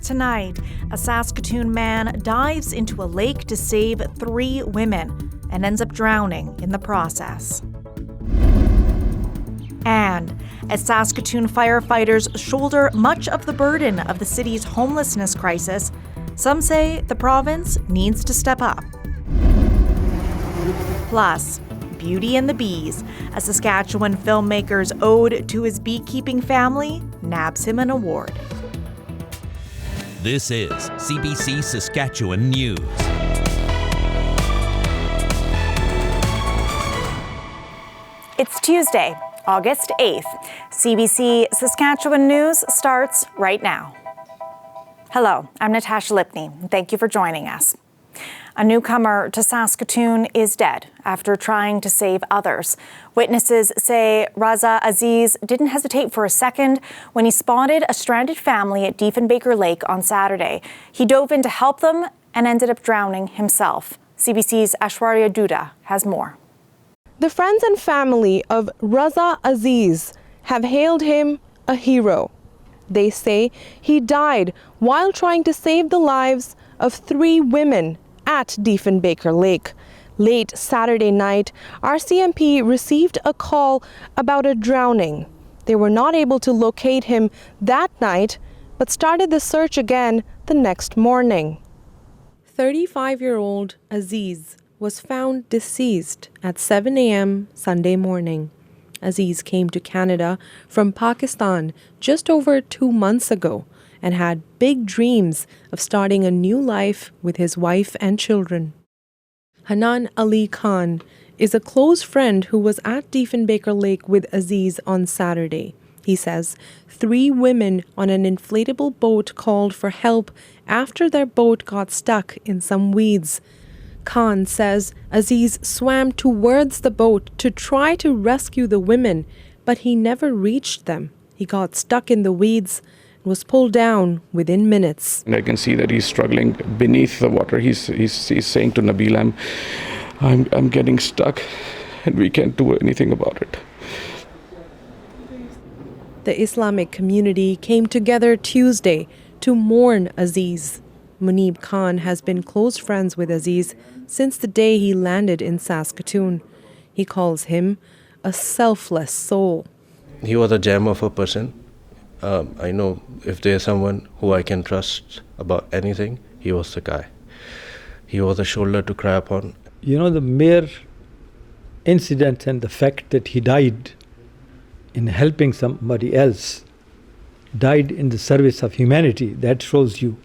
Tonight, a Saskatoon man dives into a lake to save 3 women and ends up drowning in the process. And as Saskatoon firefighters shoulder much of the burden of the city's homelessness crisis, some say the province needs to step up. Plus, Beauty and the Bees, a Saskatchewan filmmaker's ode to his beekeeping family, nabs him an award. This is CBC Saskatchewan News. It's Tuesday, August 8th. CBC Saskatchewan News starts right now. Hello, I'm Natasha Lipney. Thank you for joining us. A newcomer to Saskatoon is dead after trying to save others. Witnesses say Raza Aziz didn't hesitate for a second when he spotted a stranded family at Diefenbaker Lake on Saturday. He dove in to help them and ended up drowning himself. CBC's Aishwarya Duda has more. The friends and family of Raza Aziz have hailed him a hero. They say he died while trying to save the lives of 3 women at Diefenbaker Lake. Late Saturday night, RCMP received a call about a drowning. They were not able to locate him that night, but started the search again the next morning. 35-year-old Aziz was found deceased at 7 a.m. Sunday morning. Aziz came to Canada from Pakistan just over 2 months ago and had big dreams of starting a new life with his wife and children. Hanan Ali Khan is a close friend who was at Diefenbaker Lake with Aziz on Saturday. He says 3 women on an inflatable boat called for help after their boat got stuck in some weeds. Khan says Aziz swam towards the boat to try to rescue the women, but he never reached them. He got stuck in the weeds and was pulled down within minutes. And I can see that he's struggling beneath the water. He's saying to Nabil, I'm getting stuck and we can't do anything about it. The Islamic community came together Tuesday to mourn Aziz. Munib Khan has been close friends with Aziz since the day he landed in Saskatoon. He calls him a selfless soul. He was a gem of a person. I know if there's someone who I can trust about anything, he was the guy. He was a shoulder to cry upon. You know, the mere incident and the fact that he died in helping somebody else, died in the service of humanity, that shows you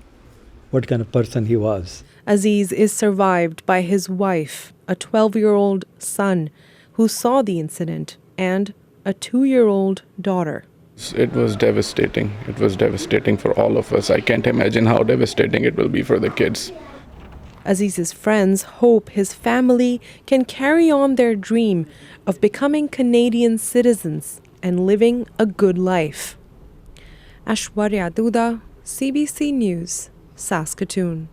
what kind of person he was. Aziz is survived by his wife, a 12-year-old son who saw the incident, and a 2-year-old daughter. It was devastating. It was devastating for all of us. I can't imagine how devastating it will be for the kids. Aziz's friends hope his family can carry on their dream of becoming Canadian citizens and living a good life. Aishwarya Duda, CBC News, Saskatoon.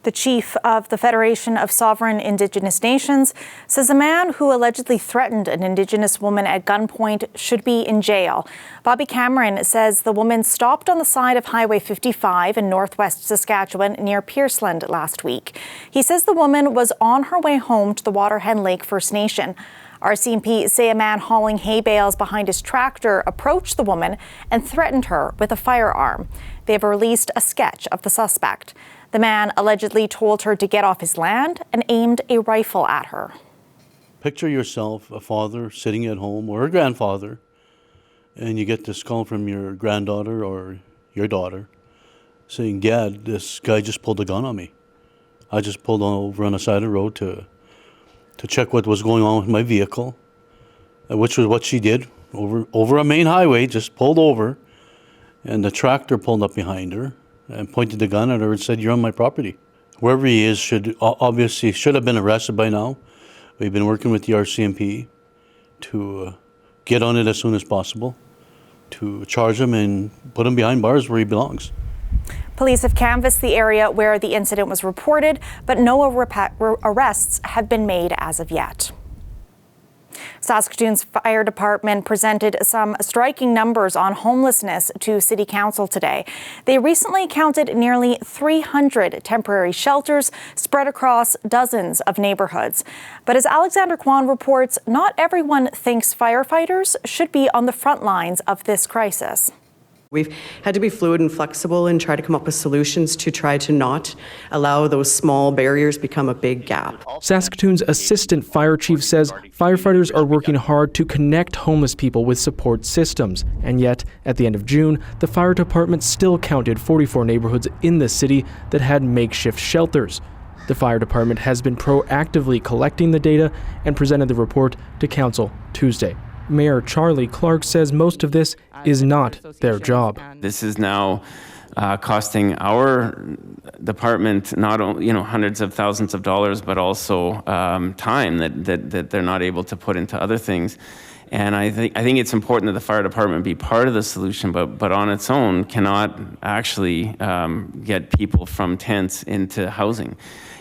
The chief of the Federation of Sovereign Indigenous Nations says a man who allegedly threatened an Indigenous woman at gunpoint should be in jail. Bobby Cameron says the woman stopped on the side of Highway 55 in northwest Saskatchewan near Pierceland last week. He says the woman was on her way home to the Waterhen Lake First Nation. RCMP say a man hauling hay bales behind his tractor approached the woman and threatened her with a firearm. They have released a sketch of the suspect. The man allegedly told her to get off his land and aimed a rifle at her. Picture yourself, a father sitting at home, or a grandfather, and you get this call from your granddaughter or your daughter saying, Dad, this guy just pulled a gun on me. I just pulled over on the side of the road to check what was going on with my vehicle, which was what she did over a main highway, just pulled over, and the tractor pulled up behind her and pointed the gun at her and said, "You're on my property." Wherever he is should have been arrested by now. We've been working with the RCMP to get on it as soon as possible, to charge him and put him behind bars where he belongs. Police have canvassed the area where the incident was reported, but no arrests have been made as of yet. Saskatoon's fire department presented some striking numbers on homelessness to City Council today. They recently counted nearly 300 temporary shelters spread across dozens of neighborhoods. But as Alexander Kwan reports, not everyone thinks firefighters should be on the front lines of this crisis. We've had to be fluid and flexible and try to come up with solutions to try to not allow those small barriers become a big gap. Saskatoon's assistant fire chief says firefighters are working hard to connect homeless people with support systems. And yet, at the end of June, the fire department still counted 44 neighborhoods in the city that had makeshift shelters. The fire department has been proactively collecting the data and presented the report to council Tuesday. Mayor Charlie Clark says most of this is not their job. This is now costing our department not only hundreds of thousands of dollars, but also time that they're not able to put into other things. And I think it's important that the fire department be part of the solution, but on its own cannot actually get people from tents into housing.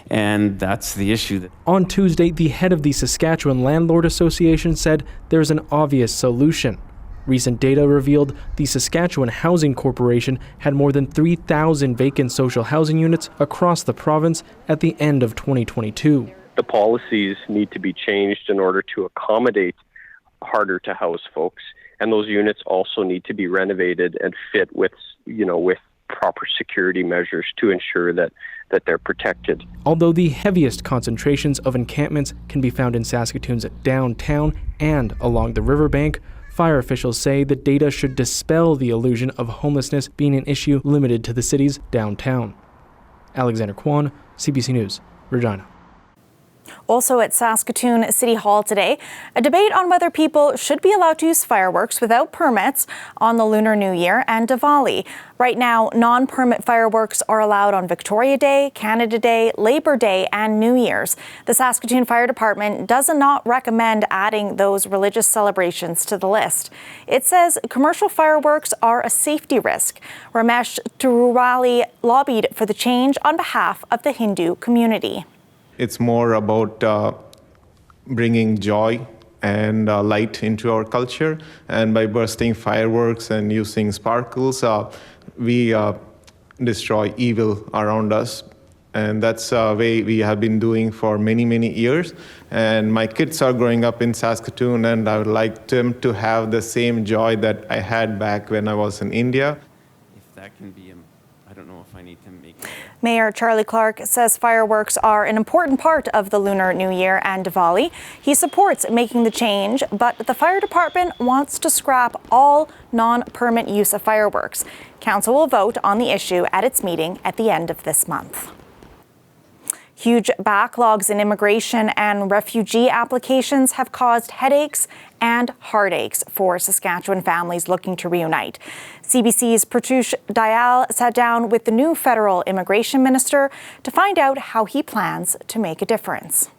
And that's the issue. On Tuesday, the head of the Saskatchewan Landlord Association said there's an obvious solution. Recent data revealed the Saskatchewan Housing Corporation had more than 3,000 vacant social housing units across the province at the end of 2022. The policies need to be changed in order to accommodate harder to house folks, and those units also need to be renovated and fit with proper security measures to ensure that they're protected. Although the heaviest concentrations of encampments can be found in Saskatoon's downtown and along the riverbank, fire officials say the data should dispel the illusion of homelessness being an issue limited to the city's downtown. Alexander Kwan, CBC News, Regina. Also at Saskatoon City Hall today, a debate on whether people should be allowed to use fireworks without permits on the Lunar New Year and Diwali. Right now, non-permit fireworks are allowed on Victoria Day, Canada Day, Labor Day, and New Year's. The Saskatoon Fire Department does not recommend adding those religious celebrations to the list. It says commercial fireworks are a safety risk. Ramesh Tururali lobbied for the change on behalf of the Hindu community. It's more about bringing joy and light into our culture. And by bursting fireworks and using sparkles, we destroy evil around us. And that's a way we have been doing for many, many years. And my kids are growing up in Saskatoon, and I would like them to have the same joy that I had back when I was in India. If that can be, I don't know if I need to make it. Mayor Charlie Clark says fireworks are an important part of the Lunar New Year and Diwali. He supports making the change, but the fire department wants to scrap all non-permit use of fireworks. Council will vote on the issue at its meeting at the end of this month. Huge backlogs in immigration and refugee applications have caused headaches and heartaches for Saskatchewan families looking to reunite. CBC's Pratush Dayal sat down with the new federal immigration minister to find out how he plans to make a difference.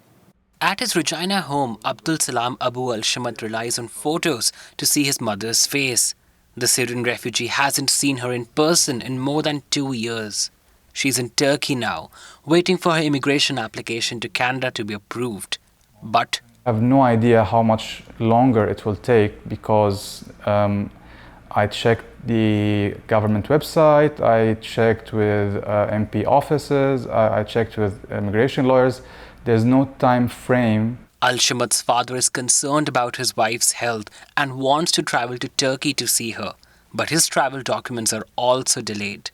At his Regina home, Abdul Salam Abu Al-Shamat relies on photos to see his mother's face. The Syrian refugee hasn't seen her in person in more than 2 years. She's in Turkey now, waiting for her immigration application to Canada to be approved. But I have no idea how much longer it will take because I checked the government website, I checked with MP offices, I checked with immigration lawyers. There's no time frame. Al-Shamat's father is concerned about his wife's health and wants to travel to Turkey to see her. But his travel documents are also delayed.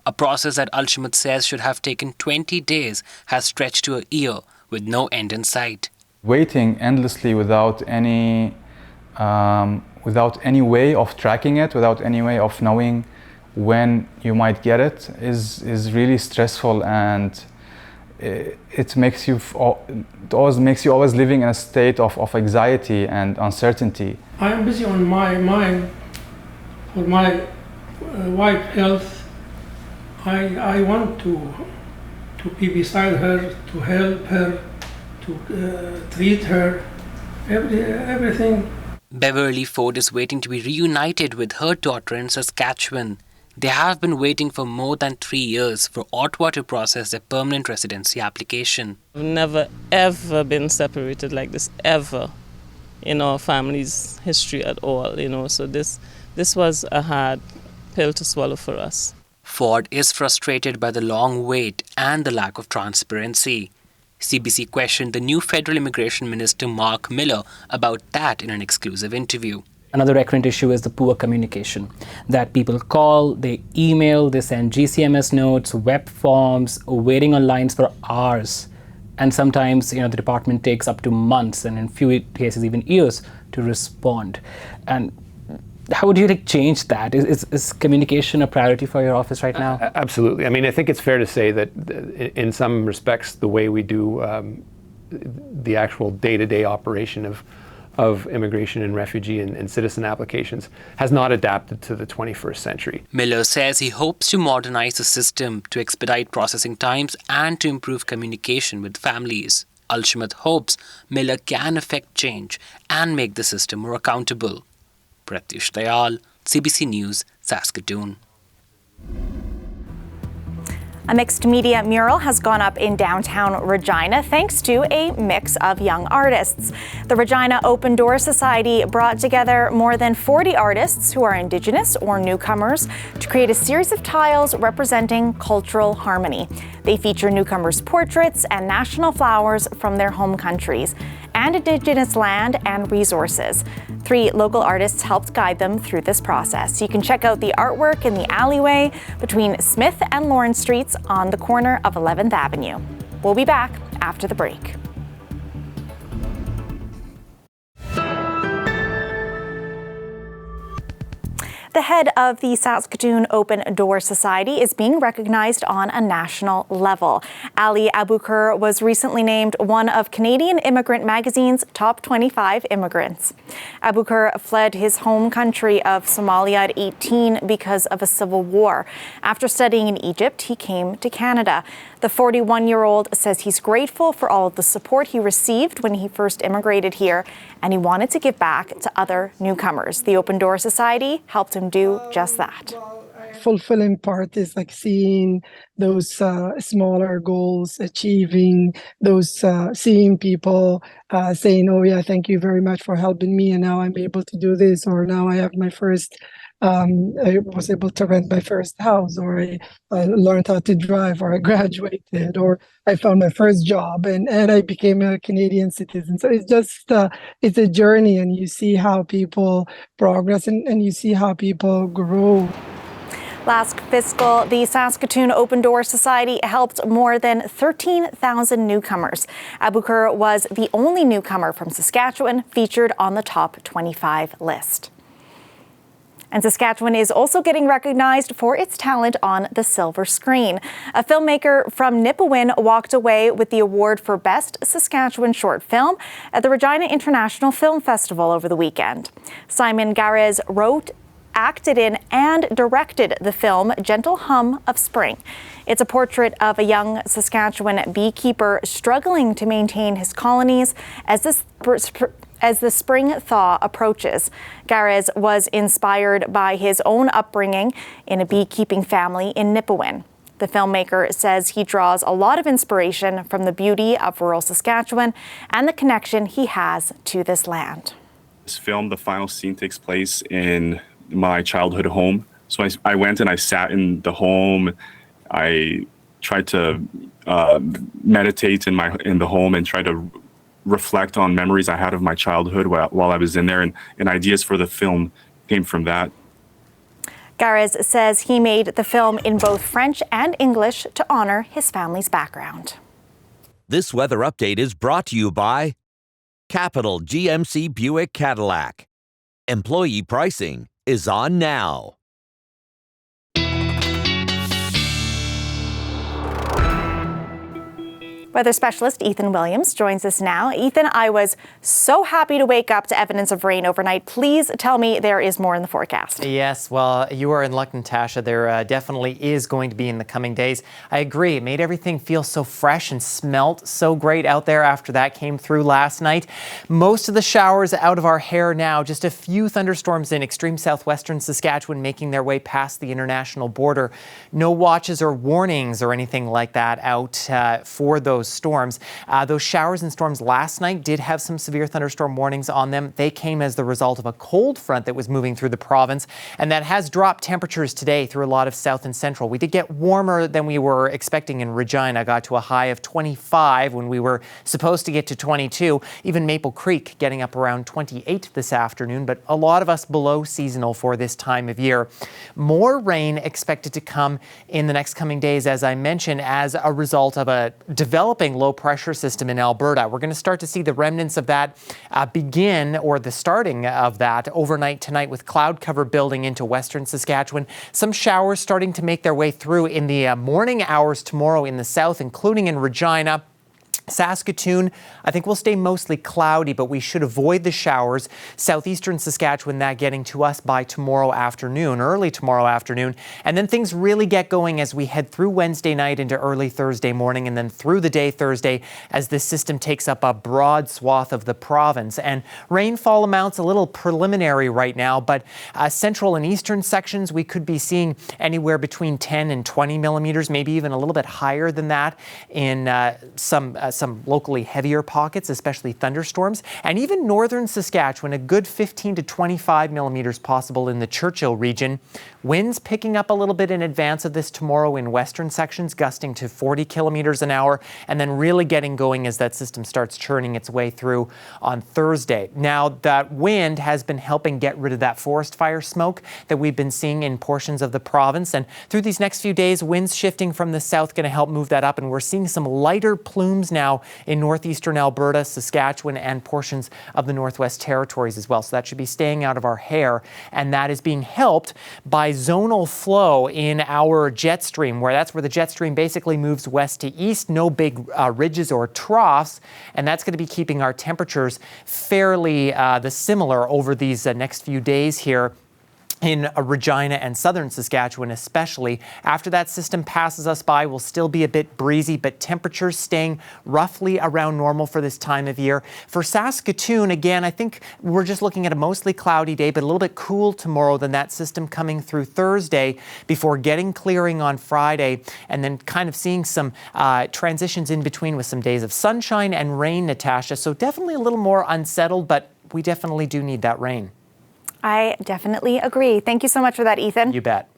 A process that Al-Shamat says should have taken 20 days has stretched to a year with no end in sight. Waiting endlessly without any way of tracking it, without any way of knowing when you might get it is really stressful, and it always makes you always living in a state of anxiety and uncertainty. I am busy on my mind for my wife's health. I want to be beside her, to help her, to treat her, everything. Beverly Ford is waiting to be reunited with her daughter in Saskatchewan. They have been waiting for more than 3 years for Ottawa to process their permanent residency application. I've never ever been separated like this, ever. in our family's history at all, So this was a hard pill to swallow for us. Ford is frustrated by the long wait and the lack of transparency. CBC questioned the new Federal Immigration Minister Marc Miller about that in an exclusive interview. Another recurrent issue is the poor communication, that people call, they email, they send GCMS notes, web forms, waiting on lines for hours. And sometimes, the department takes up to months and in few cases even years to respond. And how would you change that? Is communication a priority for your office right now? Absolutely. I mean, I think it's fair to say that in some respects, the way we do the actual day-to-day operation of immigration and refugee and citizen applications has not adapted to the 21st century. Miller says he hopes to modernize the system to expedite processing times and to improve communication with families. Al-Shamath hopes Miller can effect change and make the system more accountable. Pratyush Dayal, CBC News, Saskatoon. A mixed media mural has gone up in downtown Regina thanks to a mix of young artists. The Regina Open Door Society brought together more than 40 artists who are Indigenous or newcomers to create a series of tiles representing cultural harmony. They feature newcomers' portraits and national flowers from their home countries and Indigenous land and resources. 3 local artists helped guide them through this process. You can check out the artwork in the alleyway between Smith and Lawrence Streets on the corner of 11th Avenue. We'll be back after the break. The head of the Saskatoon Open Door Society is being recognized on a national level. Ali Abukar was recently named one of Canadian Immigrant Magazine's top 25 immigrants. Abukar fled his home country of Somalia at 18 because of a civil war. After studying in Egypt, he came to Canada. The 41-year-old says he's grateful for all of the support he received when he first immigrated here, and he wanted to give back to other newcomers. The Open Door Society helped him do just that. Fulfilling part is seeing those smaller goals, achieving those, seeing people saying, oh yeah, thank you very much for helping me, and now I'm able to do this, or now I have my first, I was able to rent my first house, or I learned how to drive, or I graduated, or I found my first job, and I became a Canadian citizen. So it's just, it's a journey, and you see how people progress and you see how people grow. Last fiscal, the Saskatoon Open Door Society helped more than 13,000 newcomers. Abukar was the only newcomer from Saskatchewan featured on the top 25 list. And Saskatchewan is also getting recognized for its talent on the silver screen. A filmmaker from Nipawin walked away with the award for Best Saskatchewan Short Film at the Regina International Film Festival over the weekend. Simon Garez wrote, acted in, and directed the film Gentle Hum of Spring. It's a portrait of a young Saskatchewan beekeeper struggling to maintain his colonies as the spring thaw approaches. Garez was inspired by his own upbringing in a beekeeping family in Nipawin. The filmmaker says he draws a lot of inspiration from the beauty of rural Saskatchewan and the connection he has to this land. This film, the final scene, takes place in my childhood home. So I went and I sat in the home. I tried to meditate in the home and try to reflect on memories I had of my childhood while I was in there, and ideas for the film came from that. Garez says he made the film in both French and English to honor his family's background. This weather update is brought to you by Capital GMC Buick Cadillac. Employee pricing is on now. Weather specialist Ethan Williams joins us now. Ethan, I was so happy to wake up to evidence of rain overnight. Please tell me there is more in the forecast. Yes, well, you are in luck, Natasha. There definitely is going to be in the coming days. I agree. It made everything feel so fresh and smelt so great out there after that came through last night. Most of the showers out of our hair now. Just a few thunderstorms in extreme southwestern Saskatchewan making their way past the international border. No watches or warnings or anything like that out for those those storms. Those showers and storms last night did have some severe thunderstorm warnings on them. They came as the result of a cold front that was moving through the province, and that has dropped temperatures today through a lot of south and central. We did get warmer than we were expecting in Regina, got to a high of 25 when we were supposed to get to 22. Even Maple Creek getting up around 28 this afternoon, but a lot of us below seasonal for this time of year. More rain expected to come in the next coming days, as I mentioned, as a result of a developing low pressure system in Alberta. We're going to start to see the remnants of that begin, or the starting of that overnight tonight, with cloud cover building into western Saskatchewan. Some showers starting to make their way through in the morning hours tomorrow in the south, including in Regina. Saskatoon, I think will stay mostly cloudy, but we should avoid the showers. Southeastern Saskatchewan, that getting to us by tomorrow afternoon, early tomorrow afternoon. And then things really get going as we head through Wednesday night into early Thursday morning, and then through the day Thursday as this system takes up a broad swath of the province. And rainfall amounts a little preliminary right now, but central and eastern sections, we could be seeing anywhere between 10 and 20 millimeters, maybe even a little bit higher than that in some locally heavier pockets, especially thunderstorms. And even northern Saskatchewan, a good 15 to 25 millimeters possible in the Churchill region. Winds picking up a little bit in advance of this tomorrow in western sections, gusting to 40 kilometers an hour, and then really getting going as that system starts churning its way through on Thursday. Now, that wind has been helping get rid of that forest fire smoke that we've been seeing in portions of the province. And through these next few days, winds shifting from the south going to help move that up. And we're seeing some lighter plumes now in northeastern Alberta, Saskatchewan, and portions of the Northwest Territories as well. So that should be staying out of our hair. And that is being helped by zonal flow in our jet stream, that's where the jet stream basically moves west to east. No big ridges or troughs. And that's going to be keeping our temperatures fairly similar over these next few days here in Regina and southern Saskatchewan especially. After that system passes us by, we'll still be a bit breezy, but temperatures staying roughly around normal for this time of year. For Saskatoon, again, I think we're just looking at a mostly cloudy day, but a little bit cool tomorrow than that system coming through Thursday before getting clearing on Friday, and then kind of seeing some transitions in between with some days of sunshine and rain, Natasha. So definitely a little more unsettled, but we definitely do need that rain. I definitely agree. Thank you so much for that, Ethan. You bet.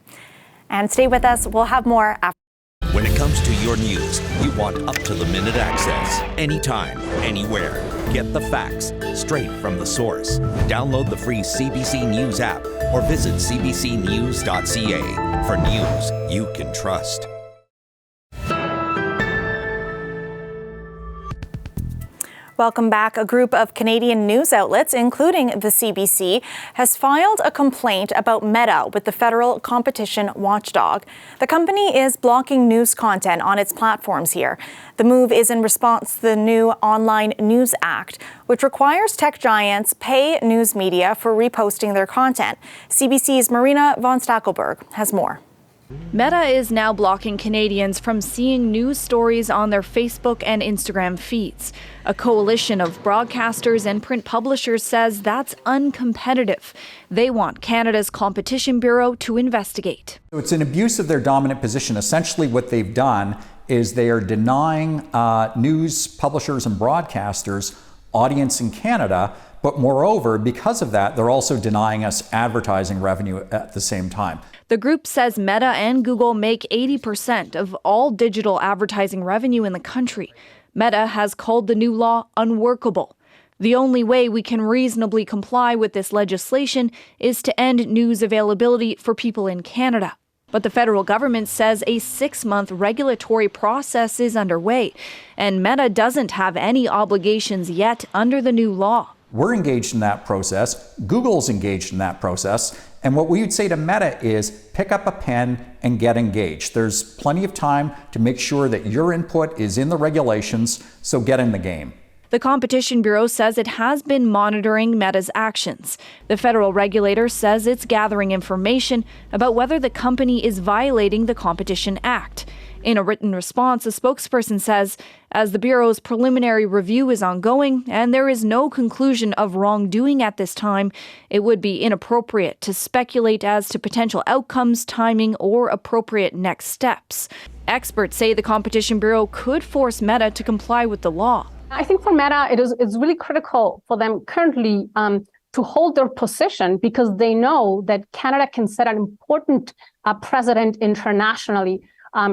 And stay with us. We'll have more after. When it comes to your news, you want up-to-the-minute access. Anytime, anywhere. Get the facts straight from the source. Download the free CBC News app or visit cbcnews.ca for news you can trust. Welcome back. A group of Canadian news outlets, including the CBC, has filed a complaint about Meta with the federal competition Watchdog. The company is blocking news content on its platforms here. The move is in response to the new Online News Act, which requires tech giants pay news media for reposting their content. CBC's Marina von Stackelberg has more. Meta is now blocking Canadians from seeing news stories on their Facebook and Instagram feeds. A coalition of broadcasters and print publishers says that's uncompetitive. They want Canada's Competition Bureau to investigate. So it's an abuse of their dominant position. Essentially what they've done is they are denying news publishers and broadcasters audience in Canada, but moreover, because of that, they're also denying us advertising revenue at the same time. The group says Meta and Google make 80% of all digital advertising revenue in the country. Meta has called the new law unworkable. The only way we can reasonably comply with this legislation is to end news availability for people in Canada. But the federal government says a 6-month regulatory process is underway, and Meta doesn't have any obligations yet under the new law. We're engaged in that process. Google's engaged in that process. And what we would say to Meta is pick up a pen and get engaged. There's plenty of time to make sure that your input is in the regulations, so get in the game. The Competition Bureau says it has been monitoring Meta's actions. The federal regulator says it's gathering information about whether the company is violating the Competition Act. In a written response, a spokesperson says, as the Bureau's preliminary review is ongoing and there is no conclusion of wrongdoing at this time, it would be inappropriate to speculate as to potential outcomes, timing, or appropriate next steps. Experts say the Competition Bureau could force Meta to comply with the law. I think for Meta, it's really critical for them currently to hold their position because they know that Canada can set an important precedent internationally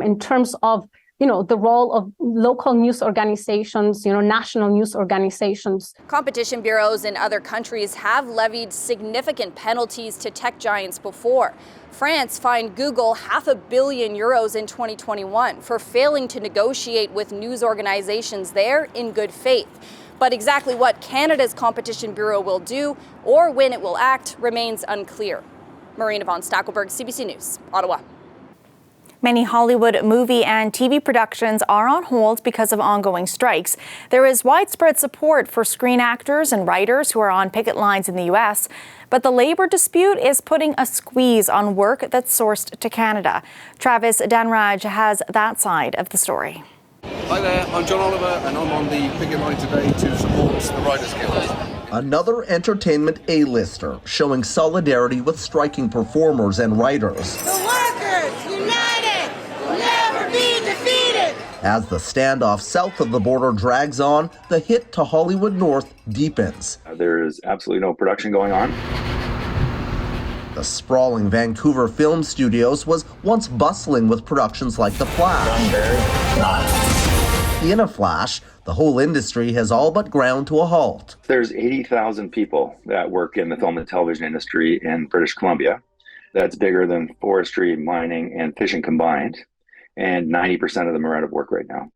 in terms of, the role of local news organizations, national news organizations. Competition bureaus in other countries have levied significant penalties to tech giants before. France fined Google €500 million in 2021 for failing to negotiate with news organizations there in good faith. But exactly what Canada's Competition Bureau will do or when it will act remains unclear. Marina von Stackelberg, CBC News, Ottawa. Many Hollywood movie and TV productions are on hold because of ongoing strikes. There is widespread support for screen actors and writers who are on picket lines in the U.S., but the labor dispute is putting a squeeze on work that's sourced to Canada. Travis Danraj has that side of the story. Hi there, I'm John Oliver and I'm on the picket line today to support the Writers Guild. Another entertainment A-lister showing solidarity with striking performers and writers. The workers, united, will never be defeated. As the standoff south of the border drags on, the hit to Hollywood North deepens. There is absolutely no production going on. The sprawling Vancouver film studios was once bustling with productions like The Flash. In a flash, the whole industry has all but ground to a halt. There's 80,000 people that work in the film and television industry in British Columbia. That's bigger than forestry, mining, and fishing combined. And 90% of them are out of work right now.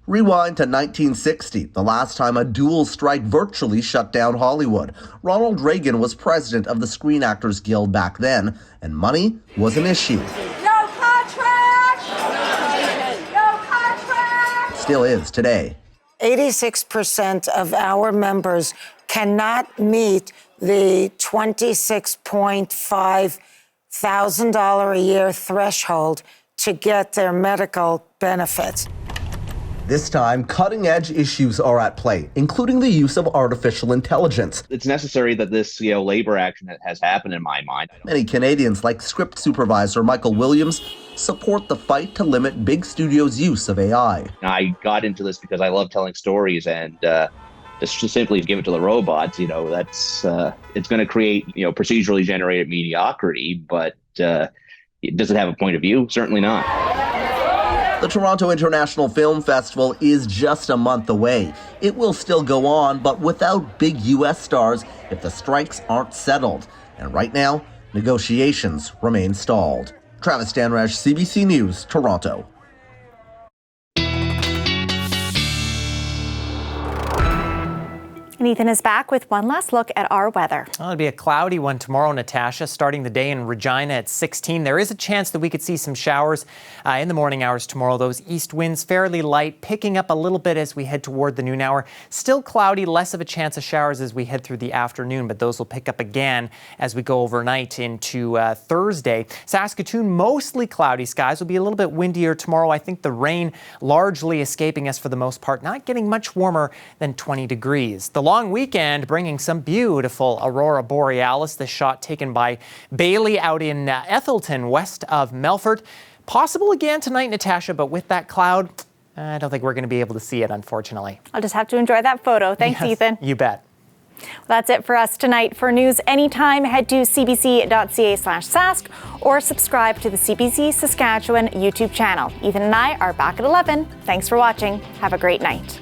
Rewind to 1960, the last time a dual strike virtually shut down Hollywood. Ronald Reagan was president of the Screen Actors Guild back then, and money was an issue. No contract! No contract! Still is today. 86% of our members cannot meet the $26.5 thousand a year threshold to get their medical benefits. This time, cutting-edge issues are at play, including the use of artificial intelligence. It's necessary that this, labor action has happened in my mind. Many Canadians, like script supervisor Michael Williams, support the fight to limit big studios' use of AI. I got into this because I love telling stories, and just to simply give it to the robots, that's it's going to create, procedurally generated mediocrity. But does it have a point of view? Certainly not. The Toronto International Film Festival is just a month away. It will still go on, but without big U.S. stars if the strikes aren't settled. And right now, negotiations remain stalled. Travis Danraj, CBC News, Toronto. And Ethan is back with one last look at our weather. Well, it'll be a cloudy one tomorrow, Natasha, starting the day in Regina at 16. There is a chance that we could see some showers in the morning hours tomorrow. Those east winds fairly light, picking up a little bit as we head toward the noon hour. Still cloudy, less of a chance of showers as we head through the afternoon, but those will pick up again as we go overnight into Thursday. Saskatoon, mostly cloudy skies. Will be a little bit windier tomorrow. I think the rain largely escaping us for the most part, not getting much warmer than 20 degrees. The long weekend bringing some beautiful aurora borealis. The shot taken by Bailey out in Ethelton, west of Melfort. Possible again tonight, Natasha, but with that cloud, I don't think we're going to be able to see it, unfortunately. I'll just have to enjoy that photo. Thanks, yes, Ethan. You bet. Well, that's it for us tonight. For news anytime, head to cbc.ca/sask or subscribe to the CBC Saskatchewan YouTube channel. Ethan and I are back at 11. Thanks for watching. Have a great night.